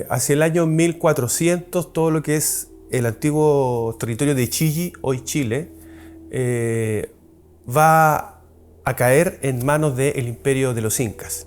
Hacia el año 1400, todo lo que es el antiguo territorio de Chillán, hoy Chile, va a caer en manos del imperio de los incas.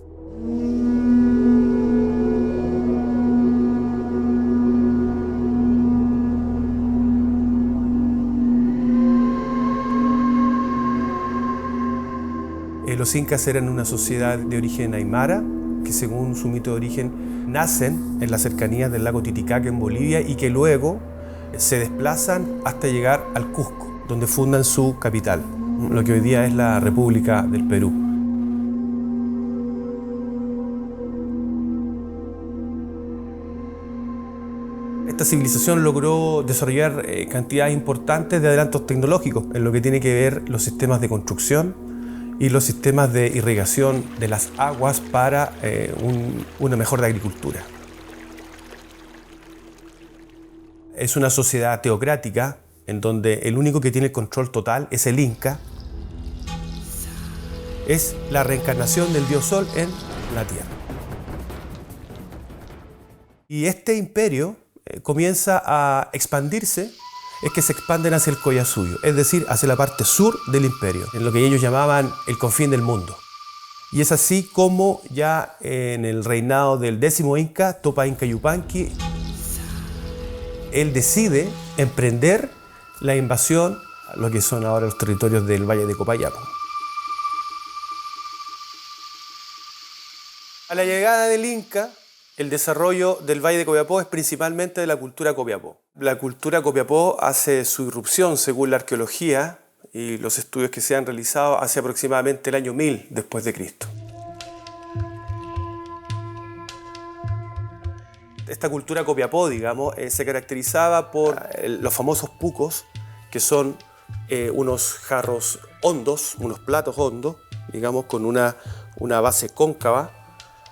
Los incas eran una sociedad de origen aymara, que según su mito de origen nacen en las cercanías del lago Titicaca en Bolivia y que luego se desplazan hasta llegar al Cusco, donde fundan su capital, lo que hoy día es la República del Perú. Esta civilización logró desarrollar cantidades importantes de adelantos tecnológicos en lo que tiene que ver los sistemas de construcción y los sistemas de irrigación de las aguas para una mejor agricultura. Es una sociedad teocrática en donde el único que tiene el control total es el Inca. Es la reencarnación del dios Sol en la Tierra. Y este imperio comienza a expandirse. Es que se expanden hacia el Collasuyo, es decir, hacia la parte sur del imperio, en lo que ellos llamaban el confín del mundo. Y es así como ya en el reinado del 10º Inca, Tupac Inca Yupanqui, él decide emprender la invasión a lo que son ahora los territorios del Valle de Copayapo. A la llegada del Inca, el desarrollo del Valle de Copiapó es principalmente de la cultura Copiapó. La cultura Copiapó hace su irrupción, según la arqueología y los estudios que se han realizado, hacia aproximadamente el año 1000 después de Cristo. Esta cultura Copiapó, digamos, se caracterizaba por los famosos pucos, que son unos jarros hondos, unos platos hondos, digamos, con una base cóncava.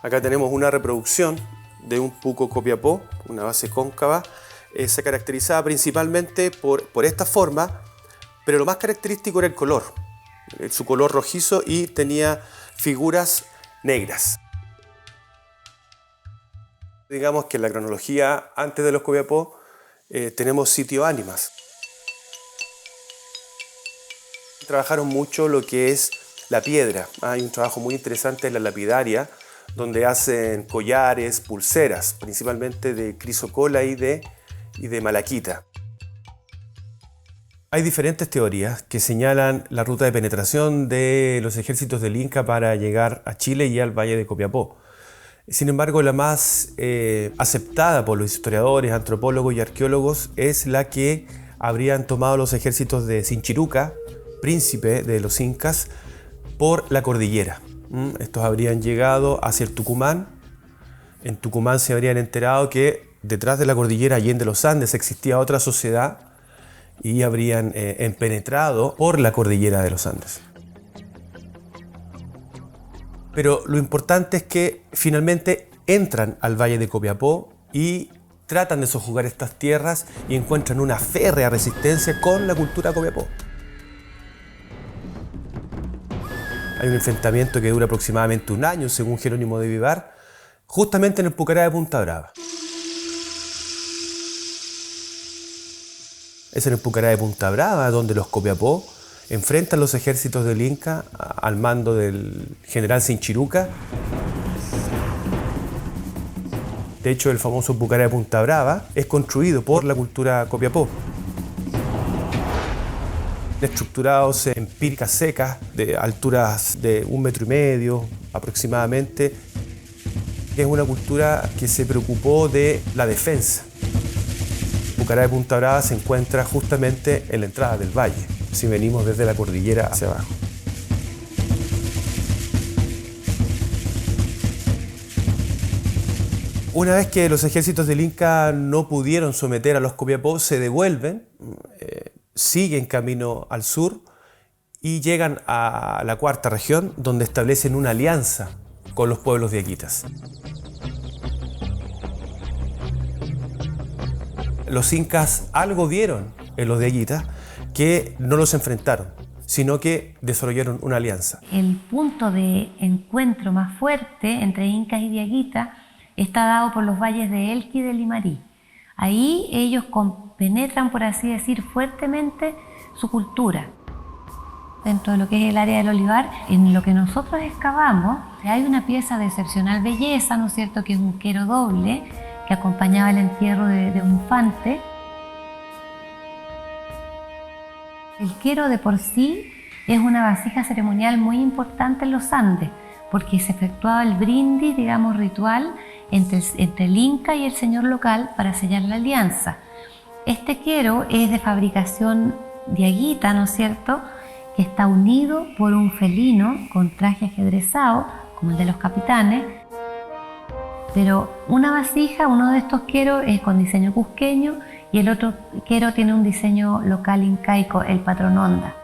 Acá tenemos una reproducción de un puco Copiapó, una base cóncava. Se caracterizaba principalmente por esta forma, pero lo más característico era el color. Su color rojizo y tenía figuras negras. Digamos que en la cronología antes de los Copiapó tenemos sitio ánimas. Trabajaron mucho lo que es la piedra. Hay un trabajo muy interesante en la lapidaria, donde hacen collares, pulseras, principalmente de crisocola y de malaquita. Hay diferentes teorías que señalan la ruta de penetración de los ejércitos del Inca para llegar a Chile y al Valle de Copiapó. Sin embargo, la más aceptada por los historiadores, antropólogos y arqueólogos es la que habrían tomado los ejércitos de Sinchiruca, príncipe de los incas, por la cordillera. Estos habrían llegado hacia el Tucumán. En Tucumán se habrían enterado que detrás de la cordillera Allende los Andes existía otra sociedad y habrían penetrado por la cordillera de los Andes. Pero lo importante es que finalmente entran al Valle de Copiapó y tratan de sojuzgar estas tierras y encuentran una férrea resistencia con la cultura Copiapó. Hay un enfrentamiento que dura aproximadamente un año, según Jerónimo de Vivar, justamente en el Pucará de Punta Brava. Es en el Pucará de Punta Brava donde los Copiapó enfrentan los ejércitos del Inca al mando del general Sinchiruca. De hecho, el famoso Pucará de Punta Brava es construido por la cultura Copiapó. Estructurados en píricas secas de alturas de 1,5 metros aproximadamente. Es una cultura que se preocupó de la defensa. Pucará de Punta Brava se encuentra justamente en la entrada del valle, si venimos desde la cordillera hacia abajo. Una vez que los ejércitos del Inca no pudieron someter a los Copiapó, se devuelven, siguen camino al sur y llegan a la cuarta región, donde establecen una alianza con los pueblos diaguitas. Los incas algo vieron en los diaguitas que no los enfrentaron, sino que desarrollaron una alianza. El punto de encuentro más fuerte entre incas y diaguitas está dado por los valles de Elqui y de Limarí. Ahí ellos penetran, por así decir, fuertemente su cultura. Dentro de lo que es el área del olivar, en lo que nosotros excavamos, hay una pieza de excepcional belleza, ¿no es cierto?, que es un quero doble, que acompañaba el entierro de un infante. El quero de por sí es una vasija ceremonial muy importante en los Andes, porque se efectuaba el brindis, digamos, ritual entre el Inca y el señor local para sellar la alianza. Este quero es de fabricación diaguita, ¿no es cierto?, que está unido por un felino con traje ajedrezado, como el de los capitanes. Pero una vasija, uno de estos queros es con diseño cusqueño y el otro quero tiene un diseño local incaico, el patrononda,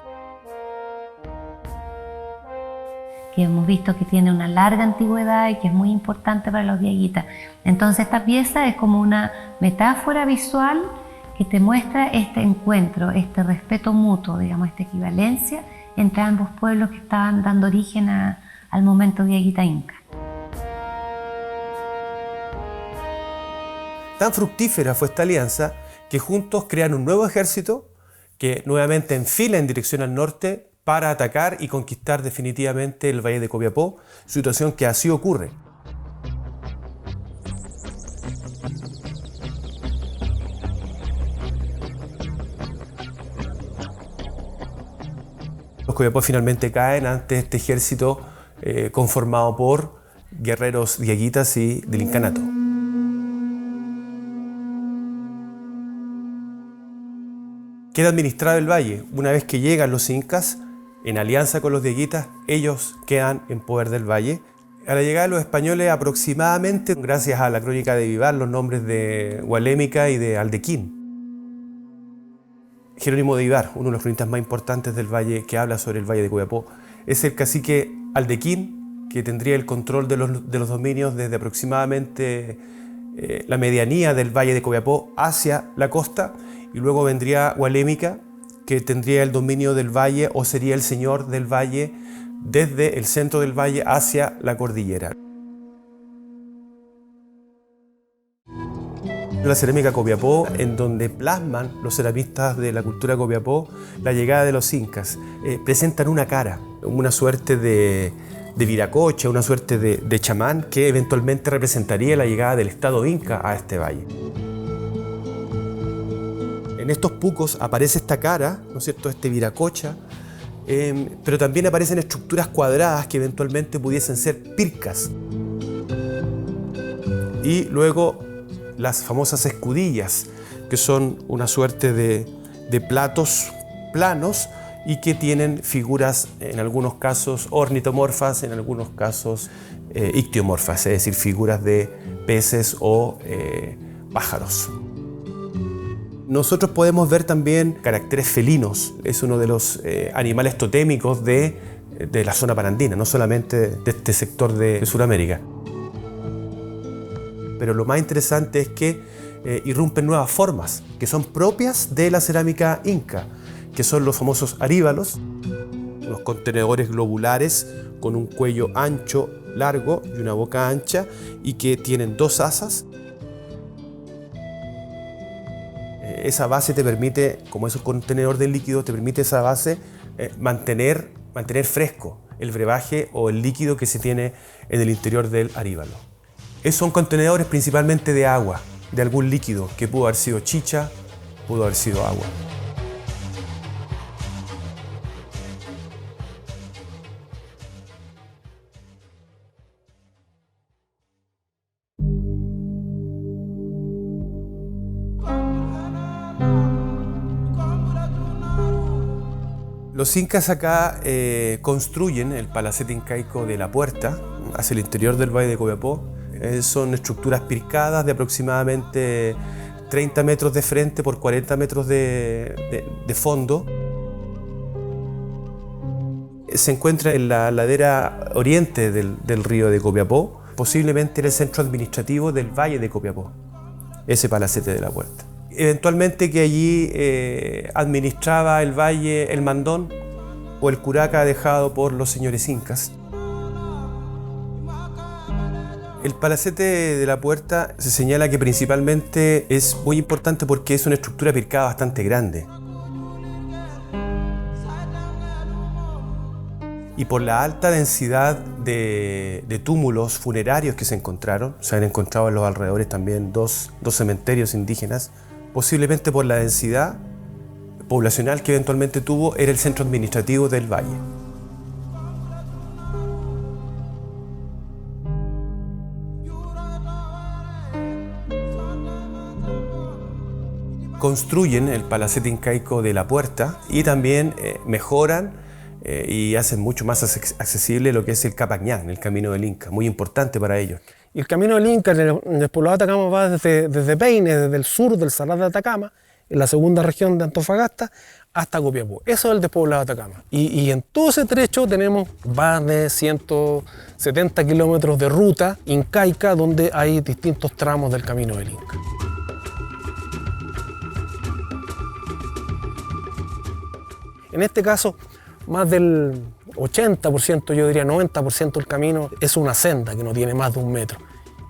que hemos visto que tiene una larga antigüedad y que es muy importante para los diaguitas. Entonces esta pieza es como una metáfora visual que te muestra este encuentro, este respeto mutuo, digamos, esta equivalencia entre ambos pueblos que estaban dando origen al momento diaguita inca. Tan fructífera fue esta alianza que juntos crean un nuevo ejército que nuevamente enfila en dirección al norte para atacar y conquistar definitivamente el Valle de Copiapó, situación que así ocurre. Los Copiapó finalmente caen ante este ejército conformado por guerreros diaguitas y del incanato. Queda administrado el valle. Una vez que llegan los incas, en alianza con los diaguitas, ellos quedan en poder del valle. A la llegada de los españoles, aproximadamente, gracias a la crónica de Vivar, los nombres de Gualémica y de Aldequín. Jerónimo de Vivar, uno de los cronistas más importantes del valle, que habla sobre el valle de Copiapó, es el cacique Aldequín, que tendría el control de los dominios desde aproximadamente la medianía del valle de Copiapó hacia la costa, y luego vendría Gualémica, que tendría el dominio del valle o sería el señor del valle desde el centro del valle hacia la cordillera. La cerámica Copiapó, en donde plasman los ceramistas de la cultura Copiapó la llegada de los incas, presentan una cara, una suerte de viracocha, una suerte de chamán que eventualmente representaría la llegada del estado inca a este valle. En estos pucos aparece esta cara, ¿no es cierto?, este viracocha, pero también aparecen estructuras cuadradas que eventualmente pudiesen ser pircas. Y luego las famosas escudillas, que son una suerte de platos planos y que tienen figuras, en algunos casos ornitomorfas, en algunos casos ictiomorfas, es decir, figuras de peces o pájaros. Nosotros podemos ver también caracteres felinos, es uno de los animales totémicos de la zona panandina, no solamente de este sector de Sudamérica. Pero lo más interesante es que irrumpen nuevas formas, que son propias de la cerámica inca, que son los famosos aríbalos, unos contenedores globulares con un cuello ancho, largo y una boca ancha, y que tienen dos asas. Esa base te permite, como es un contenedor de líquido, te permite esa base mantener fresco el brebaje o el líquido que se tiene en el interior del aríbalo. Son contenedores principalmente de agua, de algún líquido, que pudo haber sido chicha, pudo haber sido agua. Los incas acá construyen el palacete incaico de la Puerta hacia el interior del Valle de Copiapó. Son estructuras pircadas de aproximadamente 30 metros de frente por 40 metros de fondo. Se encuentra en la ladera oriente del río de Copiapó, posiblemente en el centro administrativo del Valle de Copiapó, ese palacete de la Puerta. Eventualmente que allí administraba el valle el mandón o el curaca dejado por los señores incas. El palacete de la puerta se señala que principalmente es muy importante porque es una estructura pircada bastante grande. Y por la alta densidad de túmulos funerarios que se encontraron, se han encontrado en los alrededores también dos cementerios indígenas, posiblemente por la densidad poblacional que eventualmente tuvo, era el centro administrativo del valle. Construyen el palacete incaico de la puerta y también mejoran y hacen mucho más accesible lo que es el Capañán, el camino del Inca, muy importante para ellos. Y el camino del Inca en el despoblado de Atacama va desde Peine, desde el sur del Salar de Atacama, en la segunda región de Antofagasta, hasta Copiapó. Eso es el despoblado de Atacama. Y en todo ese trecho tenemos más de 170 kilómetros de ruta incaica donde hay distintos tramos del camino del Inca. En este caso, más del 80%, yo diría 90% del camino es una senda que no tiene más de 1 metro.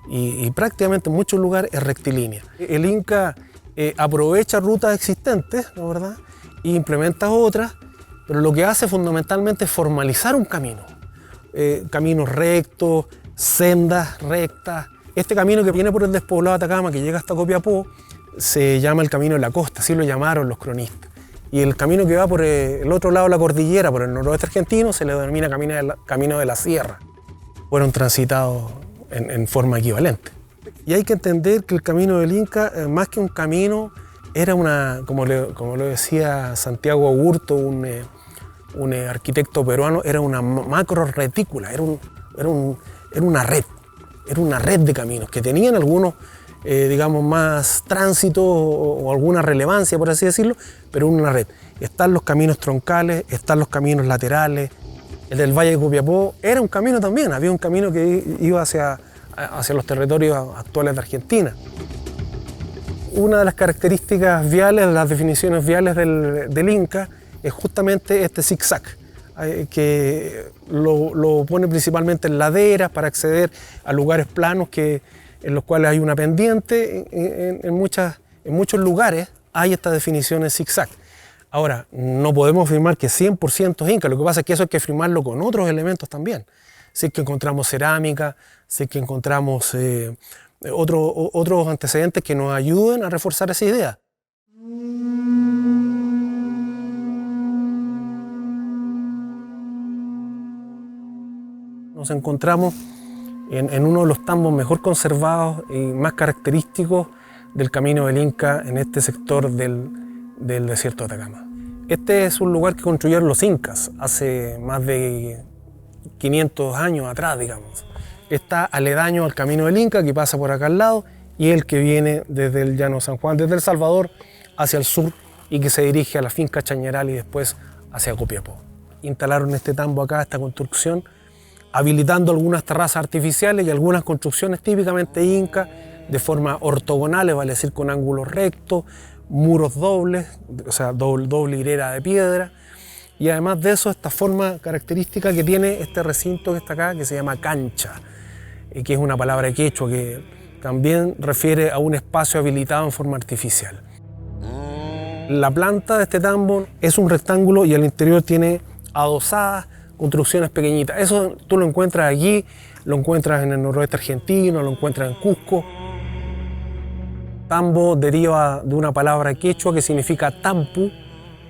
Y prácticamente en muchos lugares es rectilínea. El Inca aprovecha rutas existentes, ¿no, verdad? E implementa otras, pero lo que hace fundamentalmente es formalizar un camino. Caminos rectos, sendas rectas. Este camino que viene por el despoblado de Atacama, que llega hasta Copiapó, se llama el Camino de la Costa, así lo llamaron los cronistas. Y el camino que va por el otro lado de la cordillera, por el noroeste argentino, se le denomina Camino de la Sierra. Fueron transitados en forma equivalente. Y hay que entender que el camino del Inca, más que un camino, era como lo decía Santiago Agurto, un arquitecto peruano, era una macro retícula, era una red de caminos que tenían algunos digamos, más tránsito o alguna relevancia, por así decirlo, pero una red. Están los caminos troncales, están los caminos laterales. El del Valle de Copiapó era un camino también, había un camino que iba hacia los territorios actuales de Argentina. Una de las características viales, de las definiciones viales del Inca, es justamente este zigzag, que lo pone principalmente en laderas para acceder a lugares planos en los cuales hay una pendiente. En muchos lugares hay estas definiciones zigzag. Ahora, no podemos afirmar que 100% es Inca, lo que pasa es que eso hay que afirmarlo con otros elementos también. Si es que encontramos cerámica, si es que encontramos otros antecedentes que nos ayuden a reforzar esa idea. Nos encontramos en uno de los tambos mejor conservados y más característicos del camino del Inca en este sector del desierto de Atacama. Este es un lugar que construyeron los incas hace más de 500 años atrás, digamos. Está aledaño al camino del Inca, que pasa por acá al lado, y el que viene desde el Llano San Juan, desde El Salvador hacia el sur, y que se dirige a la finca Chañaral y después hacia Copiapó. Instalaron este tambo acá, esta construcción, habilitando algunas terrazas artificiales y algunas construcciones típicamente incas de forma ortogonal, vale decir con ángulos rectos, muros dobles, o sea, doble hilera de piedra, y además de eso, esta forma característica que tiene este recinto que está acá, que se llama cancha, que es una palabra quechua que también refiere a un espacio habilitado en forma artificial. La planta de este tambo es un rectángulo y al interior tiene adosadas construcciones pequeñitas. Eso tú lo encuentras aquí, lo encuentras en el noroeste argentino, lo encuentras en Cusco. Tambo deriva de una palabra quechua que significa tampu,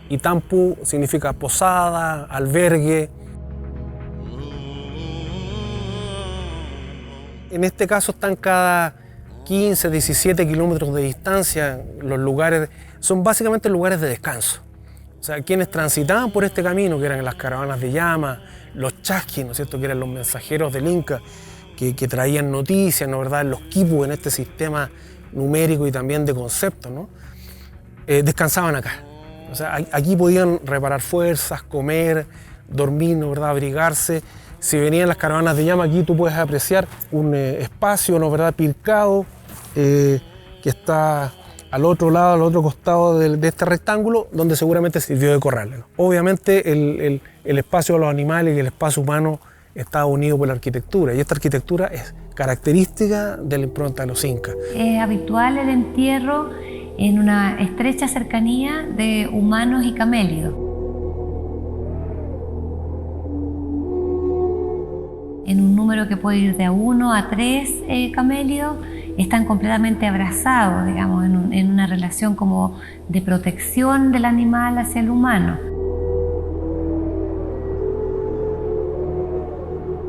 y tampu significa posada, albergue. En este caso están cada 15, 17 kilómetros de distancia. Los lugares son básicamente lugares de descanso. O sea, quienes transitaban por este camino, que eran las caravanas de llama, los chasquis, ¿no es cierto?, que eran los mensajeros del Inca, que traían noticias, ¿no, verdad?, los quipus en este sistema numérico y también de conceptos, ¿no? Descansaban acá. O sea, aquí podían reparar fuerzas, comer, dormir, ¿no, verdad?, abrigarse. Si venían las caravanas de llama, aquí tú puedes apreciar un espacio, ¿no, verdad?, pilcado, que está al otro lado, al otro costado de este rectángulo, donde seguramente sirvió de corral, ¿no? Obviamente el espacio de los animales y el espacio humano estaba unido por la arquitectura, y esta arquitectura es característica de la impronta de los incas. Es habitual el entierro en una estrecha cercanía de humanos y camélidos. En un número que puede ir de a 1 a 3 camélidos, están completamente abrazados, digamos, en una relación como de protección del animal hacia el humano.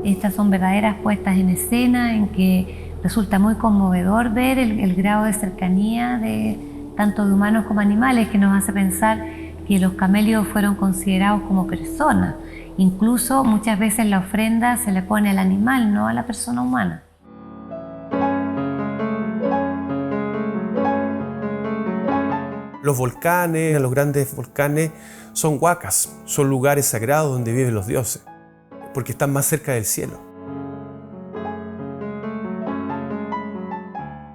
Estas son verdaderas puestas en escena en que resulta muy conmovedor ver el grado de cercanía de tanto de humanos como animales, que nos hace pensar que los camélidos fueron considerados como personas. Incluso muchas veces la ofrenda se le pone al animal, no a la persona humana. Los volcanes, los grandes volcanes, son huacas, son lugares sagrados donde viven los dioses, porque están más cerca del cielo.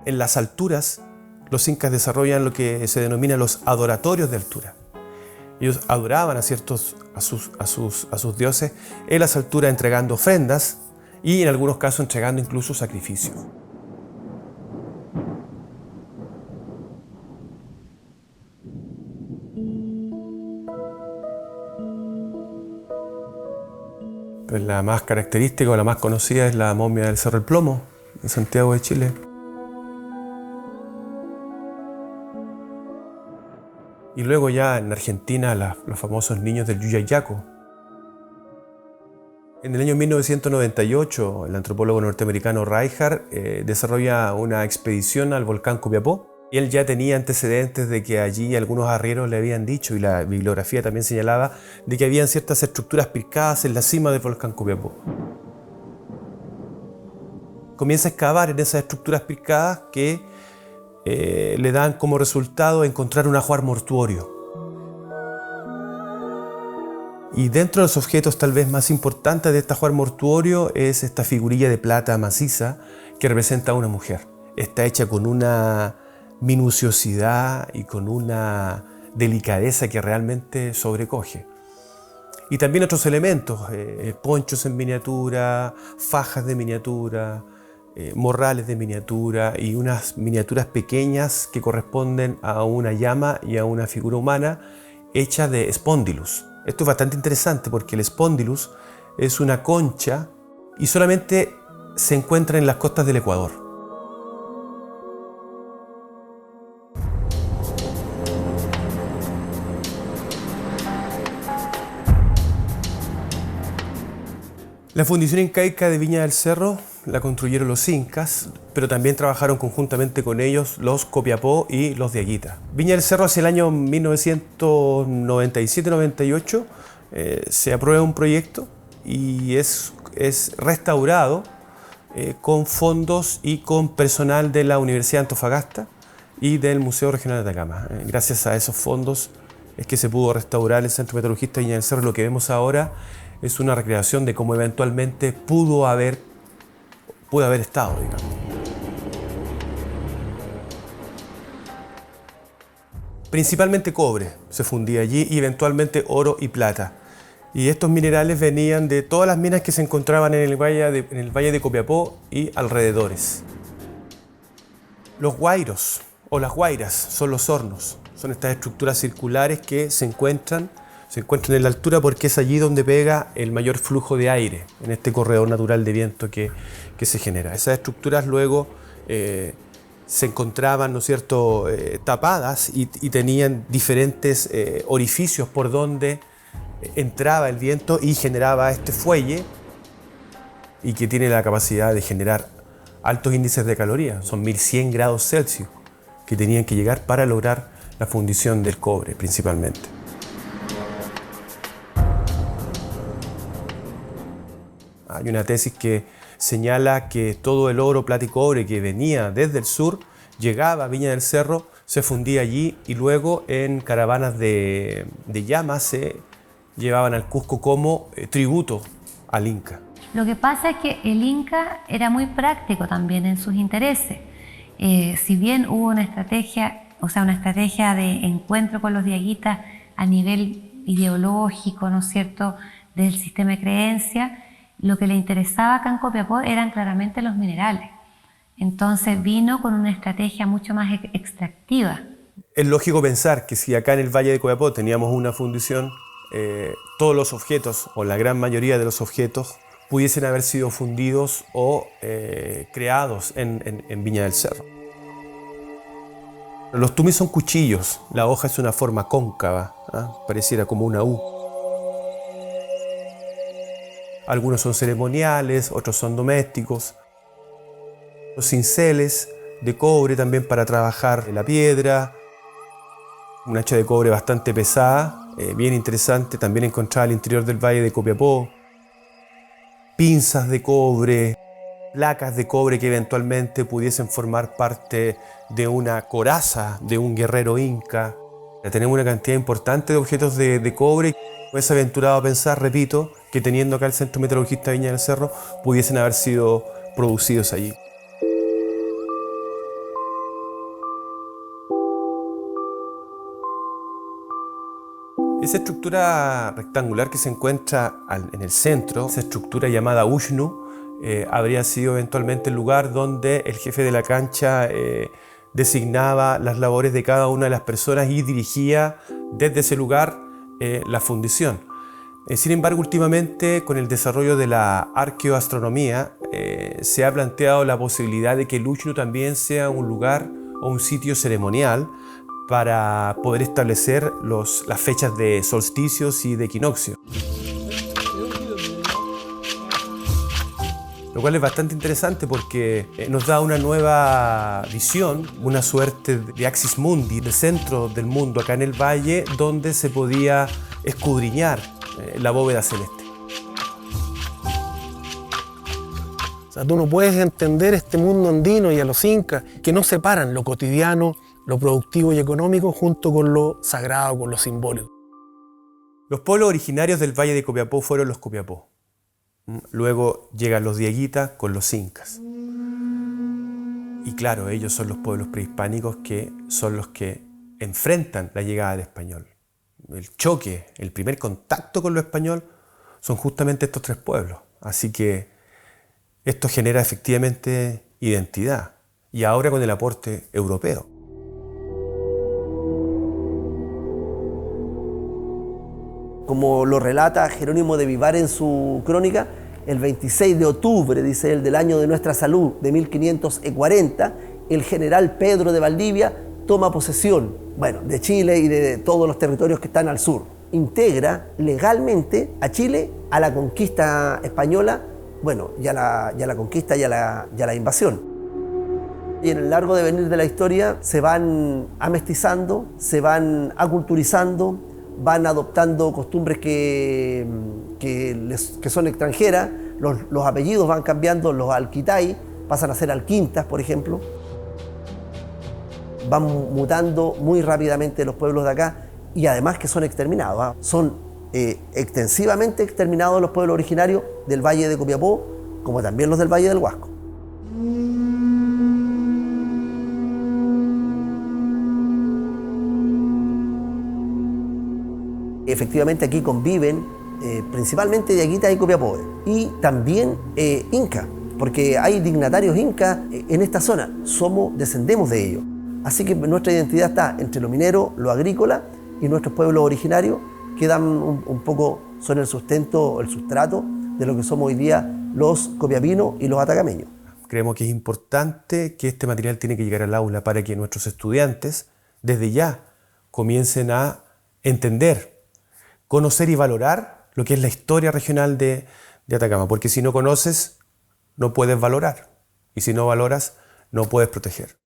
En las alturas, los incas desarrollan lo que se denomina los adoratorios de altura. Ellos adoraban a sus dioses en las alturas, entregando ofrendas y en algunos casos entregando incluso sacrificios. Pues la más característica o la más conocida es la momia del Cerro El Plomo, en Santiago de Chile. Y luego ya en Argentina los famosos niños del Yuyayaco. En el año 1998, el antropólogo norteamericano Reichardt desarrolla una expedición al volcán Copiapó. Y él ya tenía antecedentes de que allí algunos arrieros le habían dicho, y la bibliografía también señalaba, de que habían ciertas estructuras pircadas en la cima del volcán Copiapó. Comienza a excavar en esas estructuras pircadas que le dan como resultado encontrar un ajuar mortuorio. Y dentro de los objetos tal vez más importantes de este ajuar mortuorio es esta figurilla de plata maciza que representa a una mujer. Está hecha con una minuciosidad y con una delicadeza que realmente sobrecoge. Y también otros elementos, ponchos en miniatura, fajas de miniatura, morrales de miniatura y unas miniaturas pequeñas que corresponden a una llama y a una figura humana hecha de espondylus. Esto es bastante interesante porque el espondylus es una concha y solamente se encuentra en las costas del Ecuador. La fundición incaica de Viña del Cerro la construyeron los incas, pero también trabajaron conjuntamente con ellos los Copiapó y los Diaguita. Viña del Cerro hacia el año 1997-98 se aprueba un proyecto y es restaurado con fondos y con personal de la Universidad de Antofagasta y del Museo Regional de Atacama. Gracias a esos fondos es que se pudo restaurar el Centro Metalurgista de Viña del Cerro. Lo que vemos ahora es una recreación de cómo eventualmente pudo haber estado, digamos. Principalmente cobre se fundía allí y eventualmente oro y plata. Y estos minerales venían de todas las minas que se encontraban en el valle de Copiapó y alrededores. Los guairos o las guairas son los hornos. Son estas estructuras circulares que se encuentran en la altura porque es allí donde pega el mayor flujo de aire, en este corredor natural de viento que se genera. Esas estructuras luego se encontraban, ¿no es cierto?, tapadas y tenían diferentes orificios por donde entraba el viento y generaba este fuelle y que tiene la capacidad de generar altos índices de calorías. Son 1100 grados Celsius que tenían que llegar para lograr la fundición del cobre principalmente. Hay una tesis que señala que todo el oro, plata y cobre que venía desde el sur llegaba a Viña del Cerro, se fundía allí y luego en caravanas de llamas se llevaban al Cusco como tributo al Inca. Lo que pasa es que el Inca era muy práctico también en sus intereses. Si bien hubo una estrategia de encuentro con los diaguitas a nivel ideológico, ¿no es cierto?, del sistema de creencias, Lo que le interesaba acá en Copiapó eran claramente los minerales. Entonces vino con una estrategia mucho más extractiva. Es lógico pensar que si acá en el Valle de Copiapó teníamos una fundición, todos los objetos, o la gran mayoría de los objetos, pudiesen haber sido fundidos o creados en Viña del Cerro. Los tumis son cuchillos, la hoja es una forma cóncava, pareciera como una U. Algunos son ceremoniales, otros son domésticos. Los cinceles de cobre también para trabajar la piedra. Un hacha de cobre bastante pesada, bien interesante, también encontrada al interior del Valle de Copiapó. Pinzas de cobre, placas de cobre que eventualmente pudiesen formar parte de una coraza de un guerrero inca. Tenemos una cantidad importante de objetos de cobre. No es aventurado a pensar, repito, que teniendo acá el Centro Metalurgista Viña del Cerro pudiesen haber sido producidos allí. Esa estructura rectangular que se encuentra en el centro, esa estructura llamada Ushnu, habría sido eventualmente el lugar donde el jefe de la cancha designaba las labores de cada una de las personas y dirigía desde ese lugar la fundición. Sin embargo, últimamente, con el desarrollo de la arqueoastronomía, se ha planteado la posibilidad de que el Ushnu también sea un lugar o un sitio ceremonial para poder establecer las fechas de solsticios y de equinoccio. Lo cual es bastante interesante porque nos da una nueva visión, una suerte de axis mundi, del centro del mundo acá en el valle, donde se podía escudriñar la bóveda celeste. O sea, tú no puedes entender este mundo andino y a los incas que no separan lo cotidiano, lo productivo y económico junto con lo sagrado, con lo simbólico. Los pueblos originarios del Valle de Copiapó fueron los Copiapó. Luego llegan los dieguitas con los incas. Y claro, ellos son los pueblos prehispánicos que son los que enfrentan la llegada del español. El choque, el primer contacto con lo español son justamente estos tres pueblos. Así que esto genera efectivamente identidad. Y ahora con el aporte europeo. Como lo relata Jerónimo de Vivar en su crónica, el 26 de octubre, dice él, del año de nuestra salud, de 1540, el general Pedro de Valdivia toma posesión, de Chile y de todos los territorios que están al sur. Integra legalmente a Chile a la conquista española, ya la conquista y a la invasión. Y en el largo devenir de la historia se van amestizando, se van aculturizando, van adoptando costumbres que son extranjeras, los apellidos van cambiando, los alquitay pasan a ser alquintas, por ejemplo. Van mutando muy rápidamente los pueblos de acá y además que son exterminados. Son extensivamente exterminados los pueblos originarios del Valle de Copiapó, como también los del Valle del Huasco. Efectivamente aquí conviven principalmente dieguitas y copiapóes y también incas, porque hay dignatarios incas en esta zona, descendemos de ellos. Así que nuestra identidad está entre lo minero, lo agrícola y nuestros pueblos originarios que dan un poco, son el sustento, el sustrato de lo que somos hoy día los copiapinos y los atacameños. Creemos que es importante que este material tiene que llegar al aula para que nuestros estudiantes desde ya comiencen a entender, conocer y valorar lo que es la historia regional de Atacama, porque si no conoces, no puedes valorar, y si no valoras, no puedes proteger.